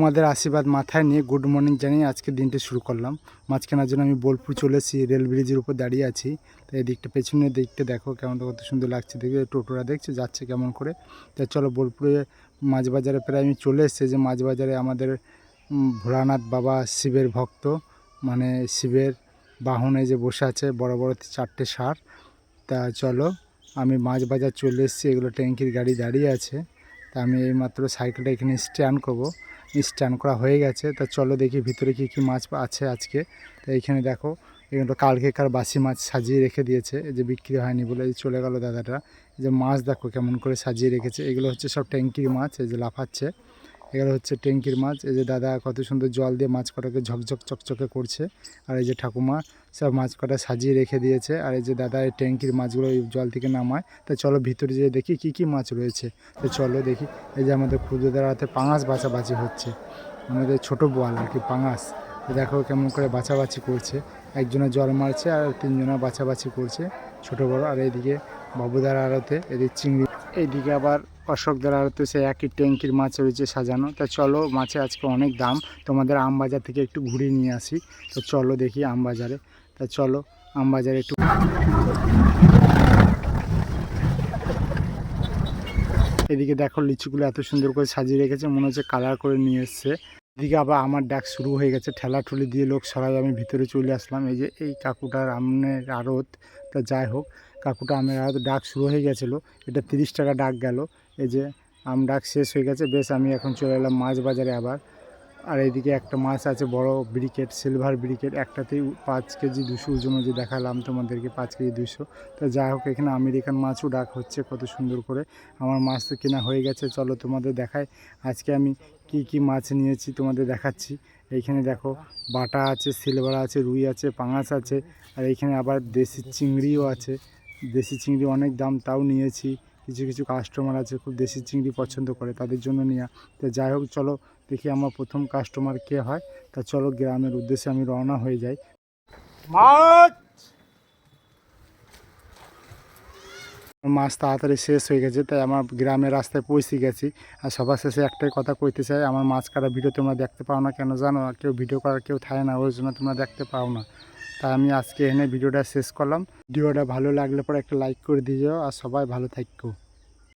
তোমাদের আশীর্বাদ মাথায় নিয়ে গুড মর্নিং জানিয়ে আজকে দিনটি শুরু করলাম। মাছ কেনার জন্য আমি বোলপুর চলে এসেছি, রেল ব্রিজের উপর দাঁড়িয়ে আছি। তো এই দিকটা পেছনের দিকটা দেখো কেমন কত সুন্দর লাগছে, দেখে টোটোরা দেখছে যাচ্ছে কেমন করে। তা চলো বোলপুরে মাছ বাজারে প্রায় আমি চলে এসেছি। যে মাছ বাজারে আমাদের ভোলানাথ বাবা শিবের ভক্ত, মানে শিবের বাহনে যে বসে আছে বড় বড় 4টে ষাঁড়। তা চলো আমি মাছ বাজার চলে এসেছি, এগুলো ট্যাঙ্কির গাড়ি দাঁড়িয়ে আছে। তা আমি এইমাত্র সাইকেলটা এখানে স্ট্যান্ড করবো, স্ট্যান্ড করা হয়ে গেছে। তা চলো দেখি ভিতরে কী কী মাছ আছে আজকে। তো এইখানে দেখো এগুলো কালকেকার বাসি মাছ সাজিয়ে রেখে দিয়েছে, এই যে বিক্রি হয়নি বলে এই চলে গেল দাদাটা। এই যে মাছ দেখো কেমন করে সাজিয়ে রেখেছে, এগুলো হচ্ছে সব ট্যাঙ্কির মাছ, এই যে লাফাচ্ছে এগুলো হচ্ছে ট্যাঙ্কির মাছ। এই যে দাদা কত সুন্দর জল দিয়ে মাছ কটাকে ঝকঝক চকচকে করছে। আর এই যে ঠাকুমা সব মাছ কটা সাজিয়ে রেখে দিয়েছে। আর এই যে দাদা এই ট্যাঙ্কির মাছগুলো এই জল থেকে নামায়। তা চলো ভিতরে যেয়ে দেখি কি কি মাছ রয়েছে। তো চলো দেখি। এই যে আমাদের ক্ষুদ্রদের হাতে পাঙাশ বাছাবাছি হচ্ছে, আমাদের ছোটো বোয়াল আর কি পাঙাশ। দেখো কেমন করে বাছাবাছি করছে, একজনের জল মারছে আর তিনজনের বাছাবাছি করছে ছোটো বড়ো। আর এইদিকে বাবুদার আড়তে এদিকে চিংড়ি, এইদিকে আবার অশোকদার আড়তে সে একই ট্যাঙ্কির মাছ রয়েছে সাজানো। তা চলো মাছে আজকে অনেক দাম, তোমাদের আমবাজার থেকে একটু ঘুরিয়ে নিয়ে আসি। তো চলো দেখি আমবাজারে। তা চলো আমবাজারে একটু। এদিকে দেখো লিচুগুলো এত সুন্দর করে সাজিয়ে রেখেছে, মনে হচ্ছে কালার করে নিয়ে এসছে। এদিকে আবার আমার ডাক শুরু হয়ে গেছে, ঠেলাঠুলি দিয়ে লোক সরাই আমি ভিতরে চলে আসলাম। এই যে এই কাকুটার আমের আড়ত। তা যাই হোক কাকুটা আমের আড়ত ডাক শুরু হয়ে গেছিলো, এটা 30 টাকা ডাক গেল। এই যে আম ডাক শেষ হয়ে গেছে, বেশ আমি এখন চলে এলাম মাছ বাজারে আবার। আর এইদিকে একটা মাছ আছে বড় ব্রিকেট, সিলভার ব্রিকেট, একটাতেই 5 কেজি 200 ওজন, যে দেখালাম তোমাদেরকে 5 কেজি 200। তো যাই হোক এখানে আমেরিকান মাছও ডাক হচ্ছে কত সুন্দর করে। আমার মাছ তো কেনা হয়ে গেছে, চলো তোমাদের দেখাই আজকে আমি কি কি মাছ নিয়েছি, তোমাদের দেখাচ্ছি। এইখানে দেখো বাটা আছে, সিলভার আছে, রুই আছে, পাঙাশ আছে। আর এইখানে আবার দেশি চিংড়িও আছে, দেশি চিংড়ি অনেক দাম তাও নিয়েছি। কিছু কিছু কাস্টমার আছে খুব দেশি চিংড়ি পছন্দ করে, তাদের জন্য নেওয়া। তো যাই হোক চলো দেখি আমার প্রথম কাস্টমার কে হয়। তা চলো গ্রামের উদ্দেশ্যে আমি রওনা হয়ে যাই। মাছ তাড়াতাড়ি শেষ হয়ে গেছে, তাই আমার গ্রামের রাস্তায় পৌঁছে গেছি। আর সবার শেষে একটাই কথা কইতে চাই, আমার মাছ কাটা ভিডিও তোমরা দেখতে পাও না কেন জানো? আর কেউ ভিডিও করার কেউ থাকে না, ওই জন্য তোমরা দেখতে পাও না। তাই আমি আজকে এখানে ভিডিওটা শেষ করলাম। ভিডিওটা ভালো লাগলে পরে একটা লাইক করে দিও, আর সবাই ভালো থাকো।